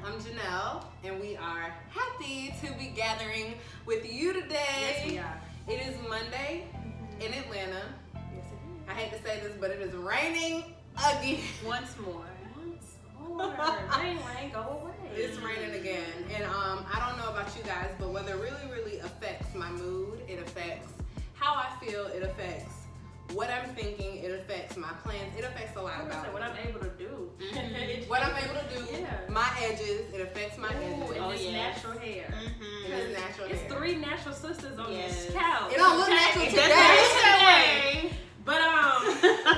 I'm Janelle, and we are happy to be gathering with you today. Yes, we are. It is Monday in Atlanta. Yes, it is. I hate to say this, but it is raining again. Once more. Rain, go away. It's raining again, and I don't know about you guys, but weather really affects my mood. It affects how I feel. It affects what I'm thinking. It affects my plans. It affects a lot about what I'm able to do. What I'm able to do. Yeah. My edges. It affects my edges. And this natural hair. It is natural hair. It's three natural sisters on this couch. It don't look natural today. But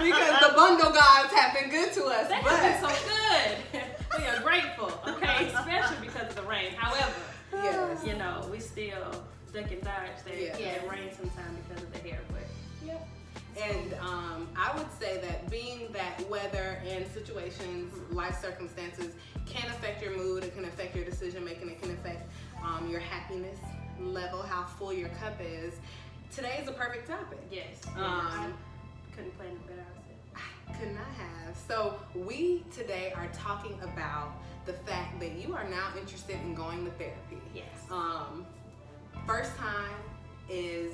because the bundle gods have been good to us. They have been so good. We are grateful, okay? Especially because of the rain. However, yes, you know, we still duck and dodge that rain sometimes because of the hair. But yep. And I would say that being that weather and situations, life circumstances can affect your mood, it can affect your decision making, it can affect your happiness level, how full your cup is. Today is a perfect topic. Yes. I couldn't plan it better. I could not have. So we today are talking about the fact that you are now interested in going to therapy. Yes. First time is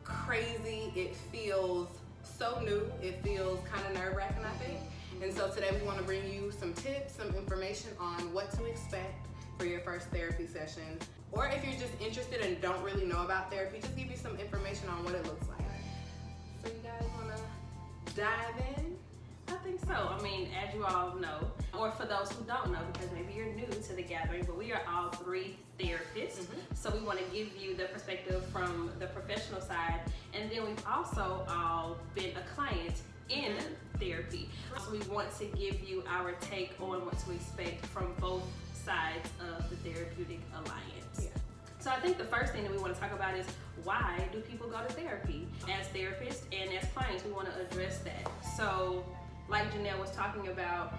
crazy. It feels so new. It feels kind of nerve-wracking, I think. And so today we want to bring you some tips, some information on what to expect for your first therapy session. Or if you're just interested and don't really know about therapy, just give you some information on what it looks like. So you guys want to dive in? I think so. I mean, as you all know, or for those who don't know, because maybe you're new to the gathering, but we are all three therapists. So we want to give you the perspective from the professional side, and then we've also all been a client in therapy. So we want to give you our take on what to expect from both sides of the therapeutic alliance. Yeah. So I think the first thing that we want to talk about is, why do people go to therapy? As therapists and as clients, we want to address that. So like Janelle was talking about,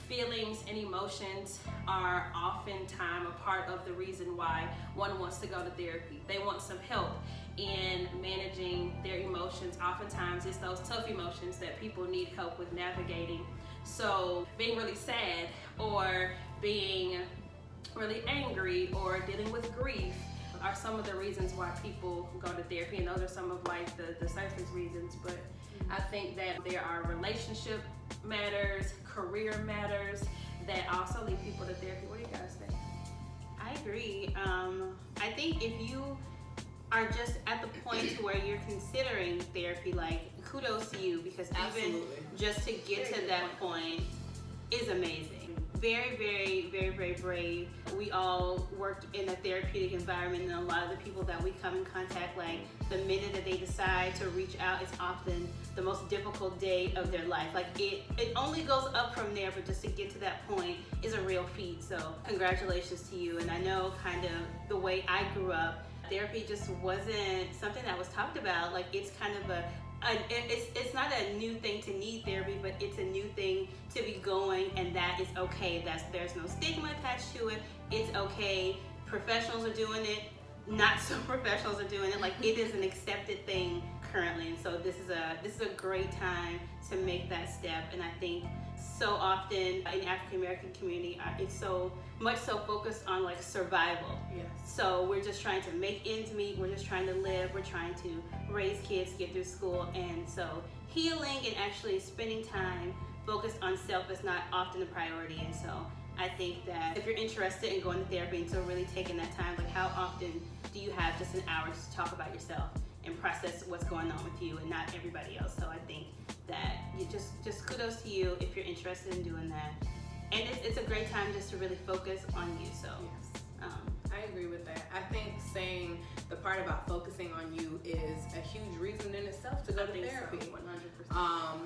feelings and emotions are oftentimes a part of the reason why one wants to go to therapy. They want some help in managing their emotions. Oftentimes it's those tough emotions that people need help with navigating. So being really sad, or being really angry, or dealing with grief are some of the reasons why people go to therapy, and those are some of like the surface reasons. But I think that there are relationship matters, career matters that also lead people to therapy. What do you guys think? I agree. I think if you are just at the point to where you're considering therapy, like, kudos to you, because even just to get to that point is amazing. Very brave. We all work in a therapeutic environment, and a lot of the people that we come in contact, like, the minute that they decide to reach out, it's often the most difficult day of their life. Like, it only goes up from there, but just to get to that point is a real feat. So congratulations to you. And I know kind of the way I grew up, therapy just wasn't something that was talked about. Like, it's kind of it's not a new thing to need therapy, but it's a new thing to be going, and that is okay. There's no stigma attached to it. It's okay. Professionals are doing it. Not so professionals are doing it. Like, it is an accepted thing currently, and so this is a great time to make that step. And I think so often in the African American community, it's so much so focused on like survival. Yes. So we're just trying to make ends meet. We're just trying to live. We're trying to raise kids, get through school, and so healing and actually spending time focused on self is not often a priority. And so I think that if you're interested in going to therapy and so really taking that time, like, how often do you have just an hour to talk about yourself and process what's going on with you and not everybody else? So I think that you just kudos to you if you're interested in doing that. And it's a great time just to really focus on you. So yes. I agree with that. I think saying the part about focusing on you is a huge reason in itself to go to therapy. So, 100%.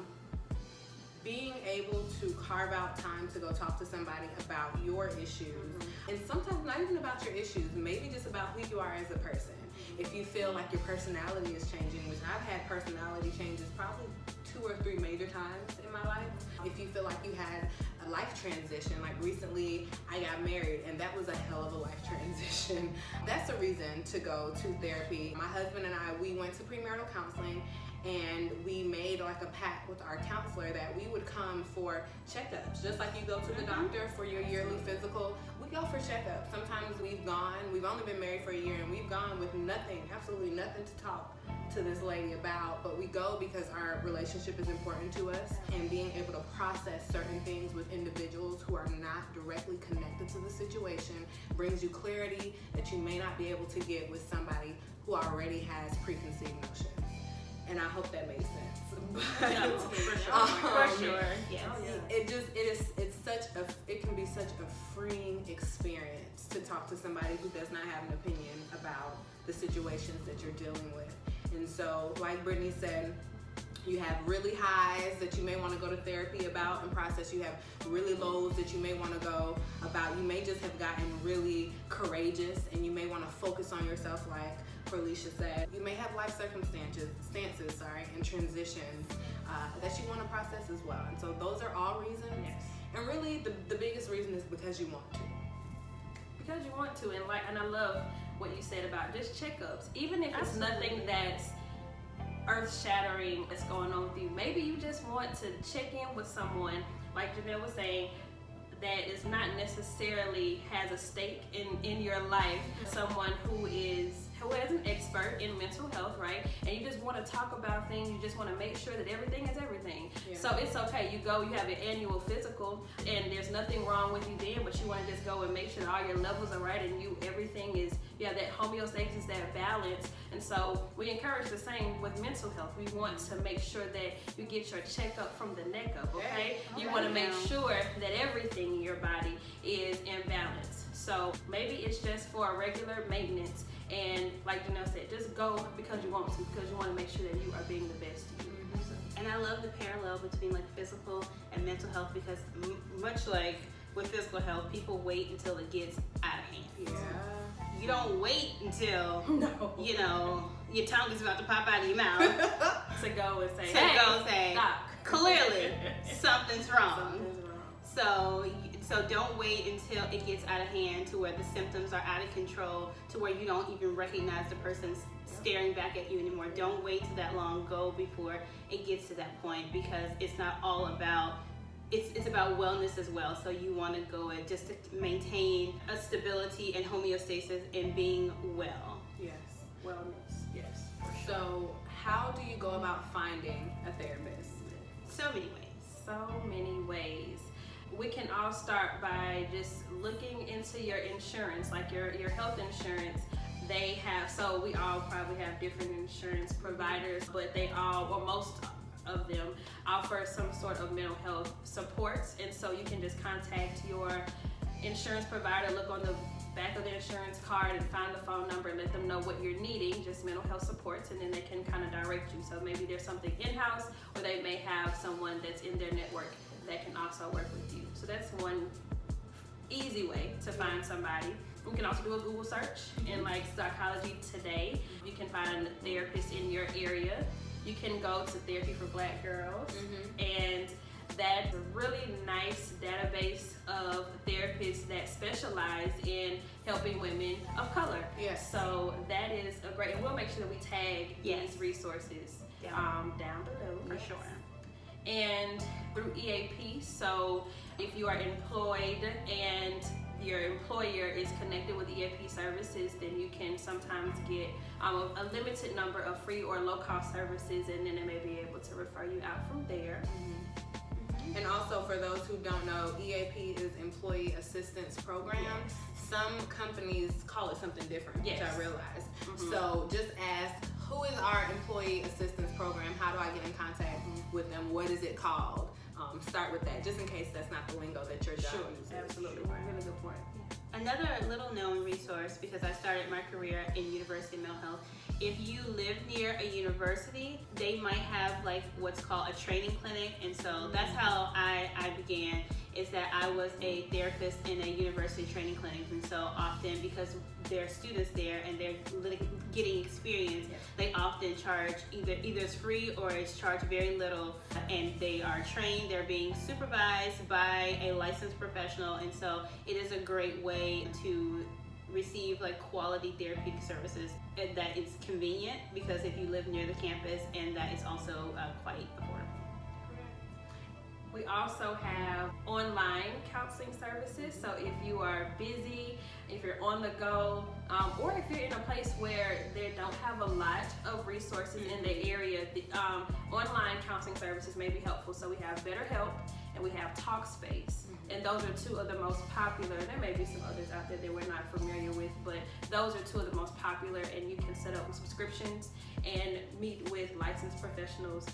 Being able to carve out time to go talk to somebody about your issues, and sometimes not even about your issues, maybe just about who you are as a person. If you feel like your personality is changing, which I've had personality changes probably 2 or 3 major times in my life. If you feel like you had a life transition, like recently I got married and that was a hell of a life transition, that's a reason to go to therapy. My husband and I, we went to premarital counseling, and we made like a pact with our counselor that we would come for checkups. Just like you go to the doctor for your yearly physical, we go for checkups. Sometimes we've only been married for a year, and we've gone with nothing, absolutely nothing to talk to this lady about, but we go because our relationship is important to us, and being able to process certain things with individuals who are not directly connected to the situation brings you clarity that you may not be able to get with somebody who already has preconceived notions. And I hope that makes sense. But, no, for sure. For sure. Yes. It can be such a freeing experience to talk to somebody who does not have an opinion about the situations that you're dealing with. And so, like Brittany said, you have really highs that you may want to go to therapy about and process. You have really lows that you may want to go about. You may just have gotten really courageous, and you may want to focus on yourself, like Felicia said. You may have life circumstances, and transitions that you want to process as well. And so those are all reasons. Yes. And really, the biggest reason is because you want to. Because you want to, and I love what you said about just checkups. Even if it's nothing that's earth-shattering that's going on with you, maybe you just want to check in with someone, like Janelle was saying, that is not necessarily has a stake in your life, someone who is an expert in mental health, right? And you just want to talk about things, you just want to make sure that everything is everything. Yeah. So it's okay, you have an annual physical, and there's nothing wrong with you then, but you want to just go and make sure that all your levels are right, and you have that homeostasis, that balance. And so we encourage the same with mental health. We want to make sure that you get your checkup from the neck up, okay? You want to make sure that everything in your body is in balance. So maybe it's just for a regular maintenance, and like Janelle said, just go because you want to make sure that you are being the best you. And I love the parallel between like physical and mental health, because much like with physical health, people wait until it gets out of hand. Yeah. You don't wait until your tongue is about to pop out of your mouth to go and say, Doc, clearly something's wrong. Something's wrong. So don't wait until it gets out of hand to where the symptoms are out of control, to where you don't even recognize the person's staring back at you anymore. Don't wait till that long. Go before it gets to that point, because it's not all about, it's about wellness as well. So you want to go and just to maintain a stability and homeostasis and being well. Yes. Wellness. Yes. So how do you go about finding a therapist? So many ways. So many ways. We can all start by just looking into your insurance, like your health insurance. They have, so we all probably have different insurance providers, but they all, or most of them, offer some sort of mental health supports. And so you can just contact your insurance provider, look on the back of the insurance card and find the phone number and let them know what you're needing, just mental health supports, and then they can kind of direct you. So maybe there's something in-house, or they may have someone that's in their network that can also work with you. So that's one easy way to find somebody. You can also do a Google search in like Psychology Today. You can find therapists in your area. You can go to Therapy for Black Girls, and that's a really nice database of therapists that specialize in helping women of color. Yes. So that is a great, and we'll make sure that we tag these resources down below. For sure. And through EAP, so if you are employed and your employer is connected with EAP services, then you can sometimes get a limited number of free or low-cost services, and then they may be able to refer you out from there. And also, for those who don't know, EAP is Employee Assistance Program. Yes. Some companies call it something different, which I realize. So just ask, who is our Employee Assistance Program? How do I get in contact with them? What is it called? Start with that, just in case that's not the lingo that your job uses. Absolutely. Really good point. Another little known resource, because I started my career in university mental health, if you live near a university, they might have like what's called a training clinic. And so that's how I began, is that I was a therapist in a university training clinic. And so often, because there are students there and they're getting experience, they often charge either it's free or it's charged very little, and they are trained, they're being supervised by a licensed professional. And so it is a great way to receive like quality therapeutic services that it's convenient, because if you live near the campus, and that is also quite affordable. We also have online counseling services. So if you are busy, if you're on the go, or if you're in a place where they don't have a lot of resources in the area, online counseling services may be helpful. So we have BetterHelp and we have Talkspace. And those are two of the most popular. There may be some others out there that we're not familiar with, but those are two of the most popular, and you can set up subscriptions and meet with licensed professionals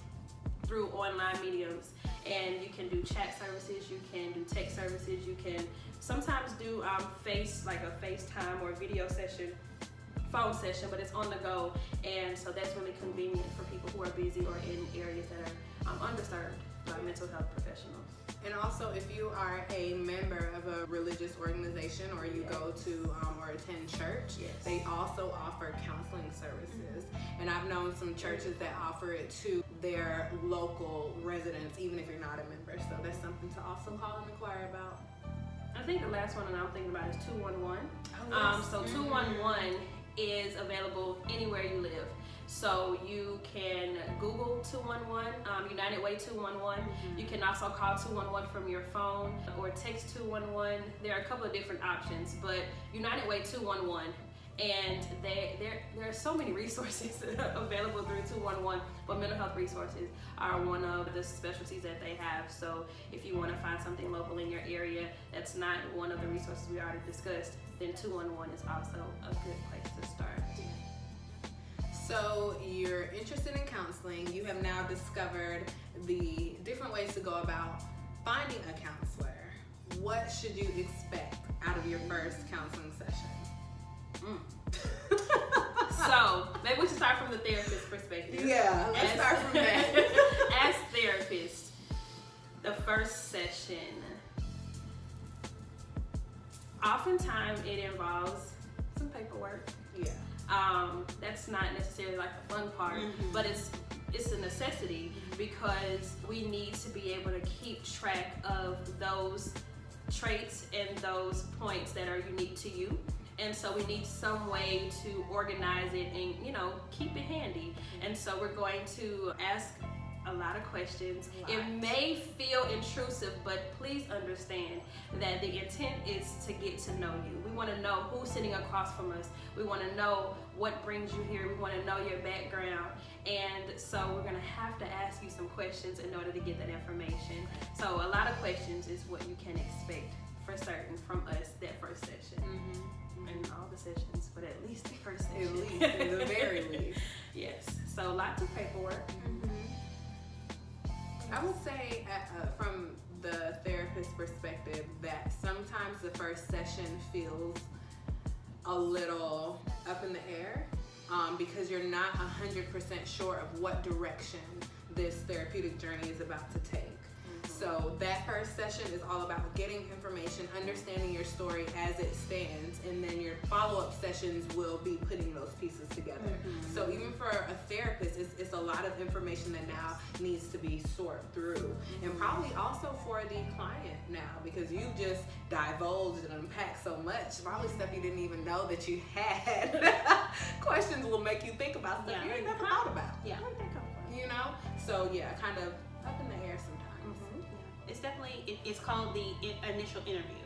through online mediums. And you can do chat services, you can do text services, you can sometimes do like a FaceTime or a video session, phone session, but it's on the go. And so that's really convenient for people who are busy or in areas that are underserved by mental health professionals. And also, if you are a member of a religious organization, or you go to or attend church, they also offer counseling services. And I've known some churches that offer it to their local residents, even if you're not a member. So that's something to also call and inquire about. I think the last one that I'm thinking about is 211. Oh, yes. So 211 is available anywhere you live. So you can Google 211, United Way 211. You can also call 211 from your phone or text 211. There are a couple of different options, but United Way 211, and there are so many resources available through 211, but mental health resources are one of the specialties that they have. So if you want to find something local in your area that's not one of the resources we already discussed, then 211 is also a good place to start. So you're interested in counseling. You have now discovered the different ways to go about finding a counselor. What should you expect out of your first counseling session? So maybe we should start from the therapist perspective. Yeah, let's start from that. As therapists, the first session, oftentimes it involves some paperwork. Yeah. That's not necessarily like the fun part, but it's a necessity, because we need to be able to keep track of those traits and those points that are unique to you. And so we need some way to organize it and, keep it handy. And so we're going to ask a lot of questions. It may feel intrusive, but please understand that the intent is to get to know you. We want to know who's sitting across from us. We want to know what brings you here. We want to know your background. And so we're going to have to ask you some questions in order to get that information. So a lot of questions is what you can expect for certain from us that first session. And all the sessions, but at least the first session. At least, at the very least. Yes. So lots of paperwork. I would say from the therapist perspective that sometimes the first session feels a little up in the air because you're not 100% sure of what direction this therapeutic journey is about to take. So that first session is all about getting information, understanding your story as it stands, and then your follow-up sessions will be putting those pieces together. So even for a therapist, it's a lot of information that now needs to be sorted through. And probably also for the client now, because you just divulged and unpacked so much, probably stuff you didn't even know that you had. Questions will make you think about stuff you ain't never thought about. So kind of up in the air sometimes. It's definitely, it's called the initial interview.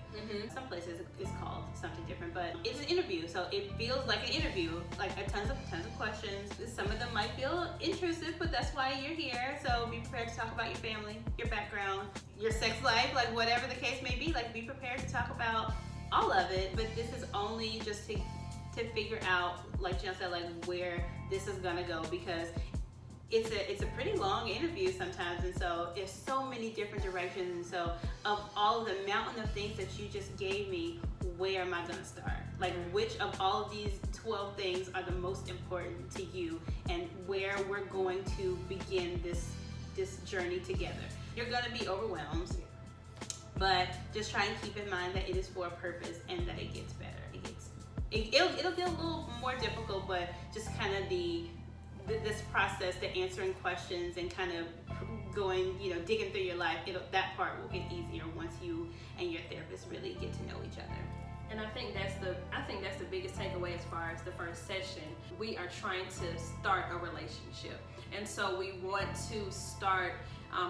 Some places it's called something different, but it's an interview, so it feels like an interview, like tons of questions. Some of them might feel intrusive, but that's why you're here. So be prepared to talk about your family, your background, your sex life, like whatever the case may be. Like be prepared to talk about all of it. But this is only just to figure out, like Jill said, like where this is gonna go, because it's a pretty long interview sometimes, and so there's so many different directions. And so of all of the mountain of things that you just gave me, where am I gonna start? Like, which of all of these 12 things are the most important to you, and where we're going to begin this journey together. You're gonna be overwhelmed, but just try and keep in mind that it is for a purpose and that it gets better. It'll get a little more difficult, but just kind of this process, the answering questions and kind of going, digging through your life, that part will get easier once you and your therapist really get to know each other. And I think that's the biggest takeaway as far as the first session. We are trying to start a relationship, and so we want to start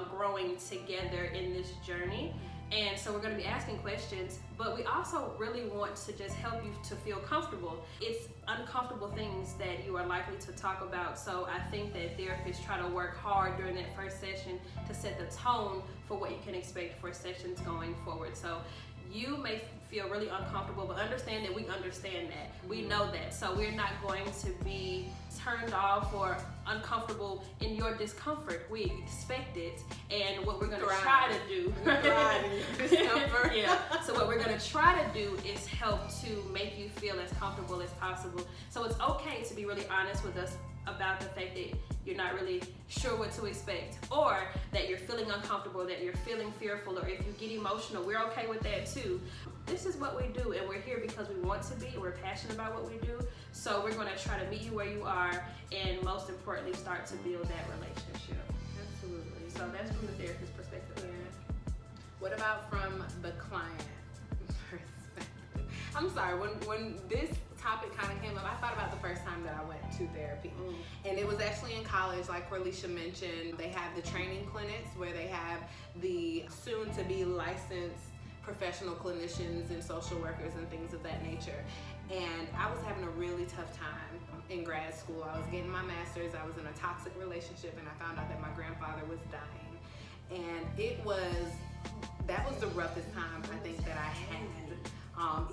growing together in this journey. And so we're going to be asking questions, but we also really want to just help you to feel comfortable. It's uncomfortable things that you are likely to talk about. So I think that therapists try to work hard during that first session to set the tone for what you can expect for sessions going forward. So you may feel really uncomfortable, but understand that we understand that. We know that. So we're not going to be turned off or uncomfortable in your discomfort. We expect it, and what we're going to try to do discomfort. Yeah. So what we're going to try to do is help to make you feel as comfortable as possible. So it's okay to be really honest with us about the fact that you're not really sure what to expect, or that you're feeling uncomfortable, that you're feeling fearful, or if you get emotional, we're okay with that too. This is what we do, and we're here because we want to be, and we're passionate about what we do. So we're going to try to meet you where you are, and most importantly, start to build that relationship. Absolutely. So that's from the therapist's perspective. Yeah. What about from the client perspective? I'm sorry, when this topic kind of came up, I thought about the first time that I went to therapy. And it was actually in college, like Corlisha mentioned. They have the training clinics where they have the soon-to-be licensed professional clinicians and social workers and things of that nature. And I was having a really tough time in grad school. I was getting my master's. I was in a toxic relationship, and I found out that my grandfather was dying. And that was the roughest time I think that I had.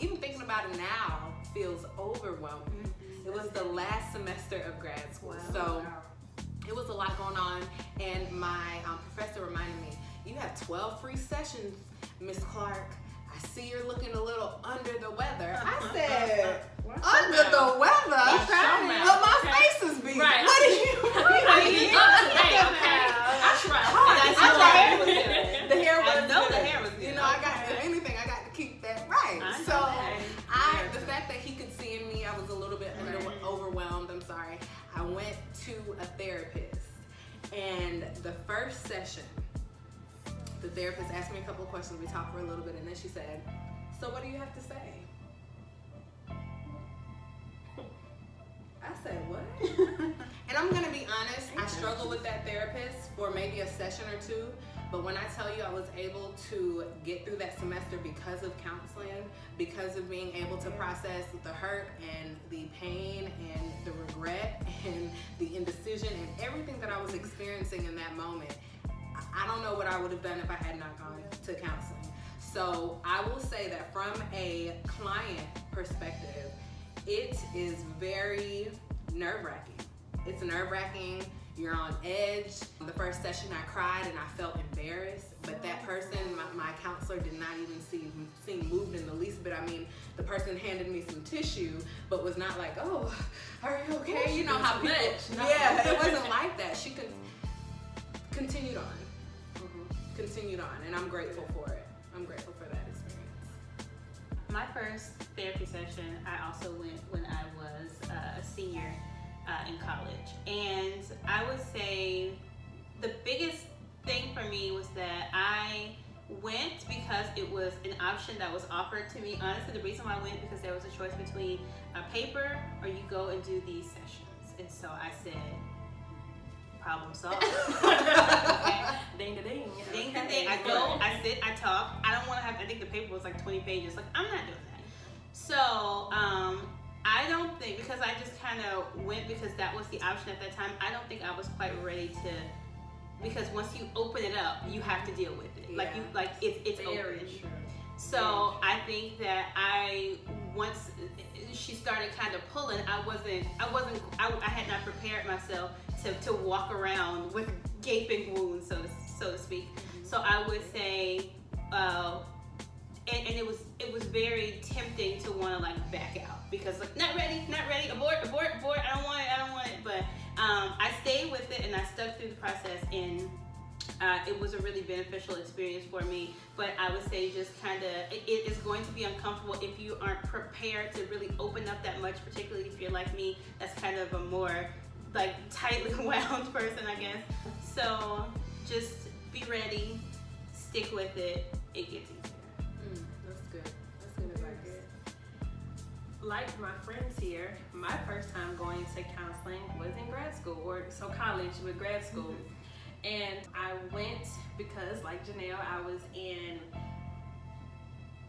Even thinking about it now feels overwhelming. It was the last semester of grad school. So it was a lot going on, and my professor reminded me, you have 12 free sessions, Miss Clark. I see you're looking a little under the weather. I said, under the weather? But my face is big. Right. What did you mean? I tried hard. The hair was good. I got, if anything, I got to keep that right. So the fact that he could see in me, I was a little bit overwhelmed. I'm sorry. I went to a therapist, and the first session, the therapist asked me a couple of questions. We talked for a little bit, and then she said, so what do you have to say? I said, what? And I'm going to be honest, I struggled with that therapist for maybe a session or two, but when I tell you I was able to get through that semester because of counseling, because of being able to process the hurt and the pain and the regret and the indecision and everything that I was experiencing in that moment, I don't know what I would have done if I had not gone to counseling. So I will say that from a client perspective, it is very nerve-wracking. It's nerve-wracking. You're on edge. The first session I cried and I felt embarrassed, but that person, my counselor, did not even seem moved in the least bit. I mean, the person handed me some tissue, but was not like, oh, are you okay? You know how people, yeah, it wasn't like that. She continued on. Continued on, and I'm grateful for it. I'm grateful for that experience. My first therapy session, I also went when I was a senior in college, and I would say the biggest thing for me was that I went because it was an option that was offered to me. Honestly, the reason why I went because there was a choice between a paper or you go and do these sessions, and so I said, problem solved. Okay. Ding da ding. Ding da ding. I go, I sit, I talk. I don't want to have, I think the paper was like 20 pages. Like, I'm not doing that. So, I don't think, because I just kind of went because that was the option at that time, I don't think I was quite ready to, because once you open it up, you have to deal with it. Yeah. It's very open. True. So I think that once she started kind of pulling, I had not prepared myself to walk around with gaping wounds, so to speak. So I would say, and it was very tempting to want to like back out because like not ready, abort, I don't want it. But I stayed with it and I stuck through the process, and it was a really beneficial experience for me. But I would say just kind of, it is going to be uncomfortable if you aren't prepared to really open up that much, particularly if you're like me, that's kind of a more like tightly wound person, I guess. So just be ready, stick with it, it gets easier. That's good. That's good advice. Like my friends here, my first time going to counseling was in grad school, or so college with grad school. And I went because, like Janelle, I was in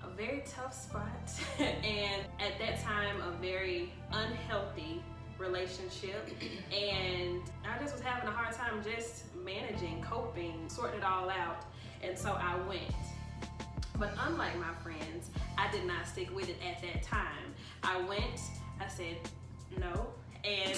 a very tough spot and at that time a very unhealthy relationship, and I just was having a hard time just managing, coping, sorting it all out. And so I went. But unlike my friends, I did not stick with it at that time. I went, I said no, and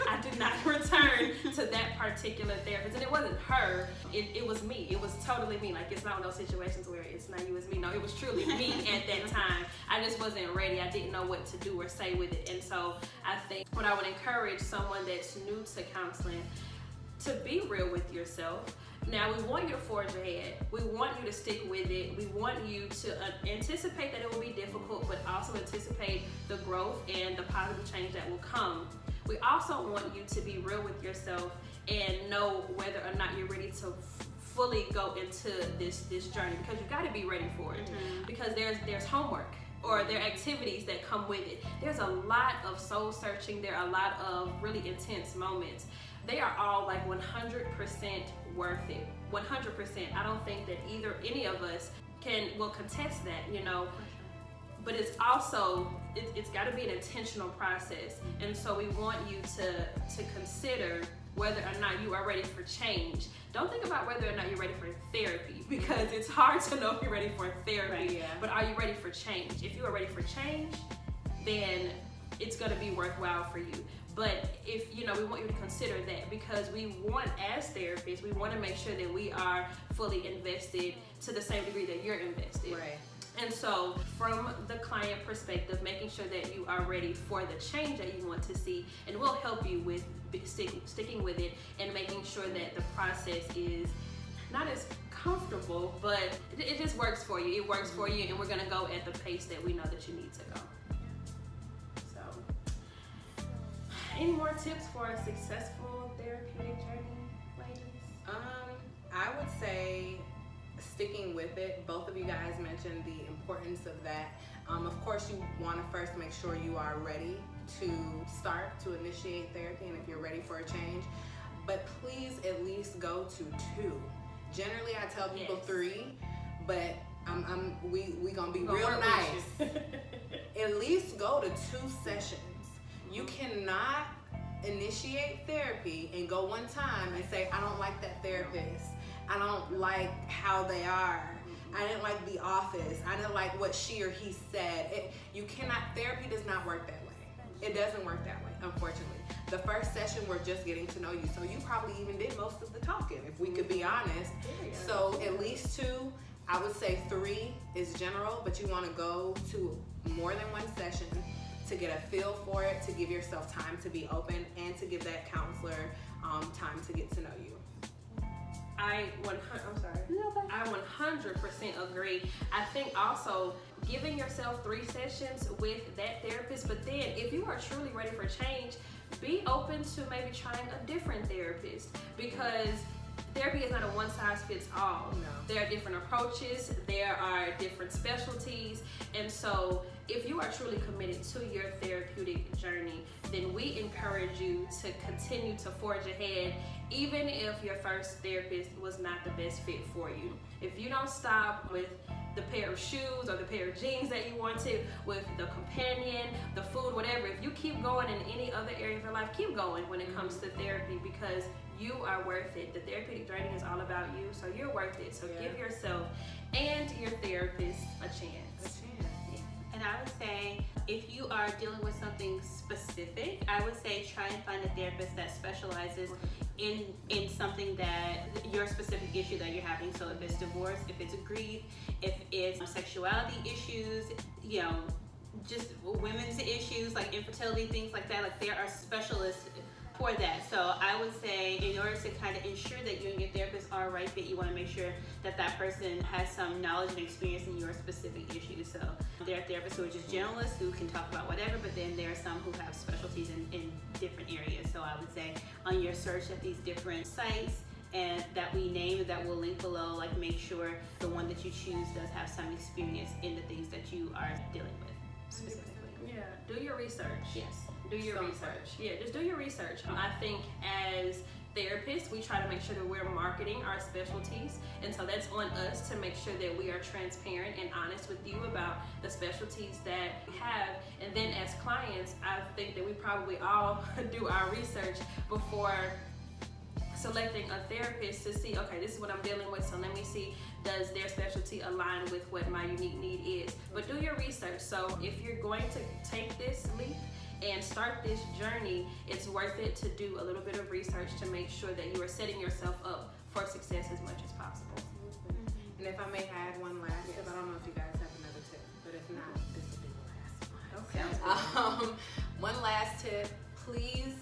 I did not return to that particular therapist. And it wasn't her, it was me. It was totally me. Like, it's not one of those situations where it's not you, it's me. No, it was truly me at that time. I just wasn't ready. I didn't know what to do or say with it. And so I think what I would encourage someone that's new to counseling, to be real with yourself. Now, we want you to forge ahead. We want you to stick with it. We want you to anticipate that it will be difficult, but also anticipate the growth and the positive change that will come. We also want you to be real with yourself and know whether or not you're ready to fully go into this journey, because you got to be ready for it. Because there's homework, or there are activities that come with it. There's a lot of soul searching. There are a lot of really intense moments. They are all like 100% worth it. 100%. I don't think that any of us will contest that, you know. But it's also, it's got to be an intentional process. And so we want you to consider whether or not you are ready for change. Don't think about whether or not you're ready for therapy, because it's hard to know if you're ready for therapy. Right, yeah. But are you ready for change? If you are ready for change, then it's going to be worthwhile for you. But if, you know, we want you to consider that, because we want, as therapists, we want to make sure that we are fully invested to the same degree that you're invested. Right. And so from the client perspective, making sure that you are ready for the change that you want to see, and we'll help you with sticking with it and making sure that the process is not as comfortable, but it just works for you. It works for you, and we're going to go at the pace that we know that you need to go. So, any more tips for a successful therapeutic journey, ladies? I would say sticking with it. Both of you guys mentioned the importance of that. Of course, you want to first make sure you are ready to start to initiate therapy, and if you're ready for a change. But please at least go to 2. Generally, I tell people 3, but we gonna be real nice. At least go to 2 sessions. You cannot initiate therapy and go one time and say, I don't like that therapist. I don't like how they are. I didn't like the office. I didn't like what she or he said. Therapy does not work that way. It doesn't work that way, unfortunately. The first session, we're just getting to know you. So you probably even did most of the talking, if we could be honest. So at least 2, I would say 3 is general, but you want to go to more than one session to get a feel for it, to give yourself time to be open, and to give that counselor time to get to know you. I 100% agree. I think also giving yourself 3 sessions with that therapist, but then if you are truly ready for change, be open to maybe trying a different therapist, because therapy is not a one-size-fits-all. No. There are different approaches, there are different specialties, and so if you are truly committed to your therapeutic journey, then we encourage you to continue to forge ahead, even if your first therapist was not the best fit for you. If you don't stop with the pair of shoes or the pair of jeans that you wanted, with the companion, the food, whatever, if you keep going in any other area of your life, keep going when it comes to therapy, because you are worth it. The therapeutic journey is all about you, so you're worth it. So give yourself and your therapist a chance. And I would say, if you are dealing with something specific, I would say try and find a therapist that specializes in something that your specific issue that you're having. So if it's divorce, if it's grief, if it's sexuality issues, you know, just women's issues like infertility, things like that, like there are specialists for that. So I would say in order to kind of ensure that you and your therapist are a right fit, you want to make sure that that person has some knowledge and experience in your specific issues. So there are therapists who are just generalists who can talk about whatever, but then there are some who have specialties in different areas. So I would say on your search at these different sites and that we name, that we'll link below, like make sure the one that you choose does have some experience in the things that you are dealing with specifically. Yeah, do your research. Yes. Do your research. Yeah, just do your research. I think as therapists, we try to make sure that we're marketing our specialties, and so that's on us to make sure that we are transparent and honest with you about the specialties that we have. And then as clients, I think that we probably all do our research before selecting a therapist to see, okay, this is what I'm dealing with, so let me see, does their specialty align with what my unique need is? But do your research. So if you're going to take this leap and start this journey, it's worth it to do a little bit of research to make sure that you are setting yourself up for success as much as possible. And if I may add one last tip, I don't know if you guys have another tip, but if not, this will be the last one. Okay. One last tip, please,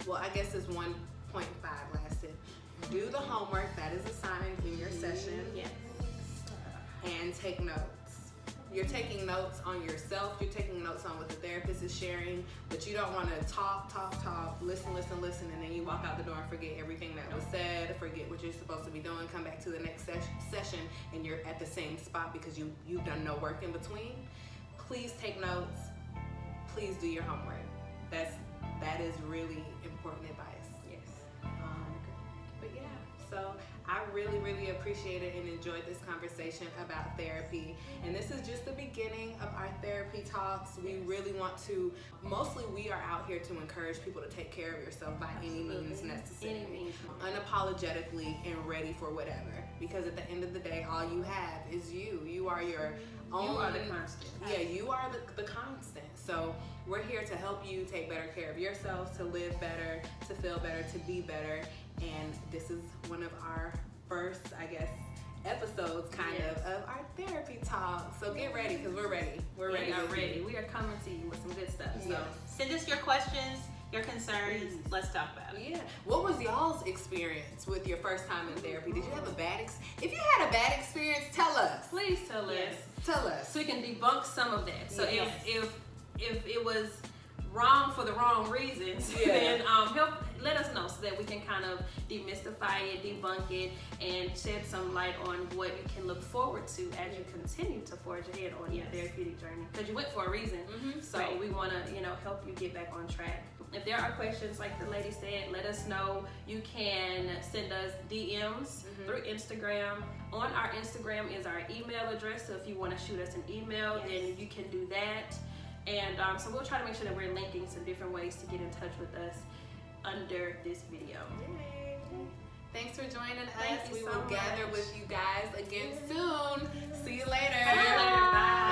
well, I guess it's 1.5 last tip. Do the homework that is assigned in your session. Yes. And take notes. You're taking notes on yourself, you're taking notes on what the therapist is sharing, but you don't want to talk, listen, and then you walk out the door and forget everything that was said, forget what you're supposed to be doing, come back to the next session, and you're at the same spot because you've done no work in between. Please take notes. Please do your homework. That is really important advice. Yes. But yeah, so I really, really appreciated and enjoyed this conversation about therapy. And this is just the beginning of our therapy talks. We really want to, mostly we are out here to encourage people to take care of yourself by any means necessary. Unapologetically and ready for whatever. Because at the end of the day, all you have is you. You are your own. You are the constant. Yeah, you are the constant. So we're here to help you take better care of yourself, to live better, to feel better, to be better. And this is one of our first, I guess, episodes of our therapy talk. So get ready, because we're ready. We're ready. We are ready. We are coming to you with some good stuff. So send us your questions, your concerns. Please. Let's talk about it. Yeah. What was y'all's experience with your first time in therapy? Did you have a bad if you had a bad experience, tell us. Please tell us. Tell us. So we can debunk some of that. So Yes. if it was wrong for the wrong reasons, then let us know so that we can kind of demystify it, debunk it, and shed some light on what you can look forward to as you continue to forge ahead on your therapeutic journey. Because you went for a reason, so we want to help you get back on track. If there are questions, like the lady said, let us know. You can send us DMs through Instagram. On our Instagram is our email address, so if you want to shoot us an email, then you can do that. And so we'll try to make sure that we're linking some different ways to get in touch with us under this video. Yay. Thanks for joining us. Thank you we so will gather much. with you guys again soon. See you later. See you later. Bye.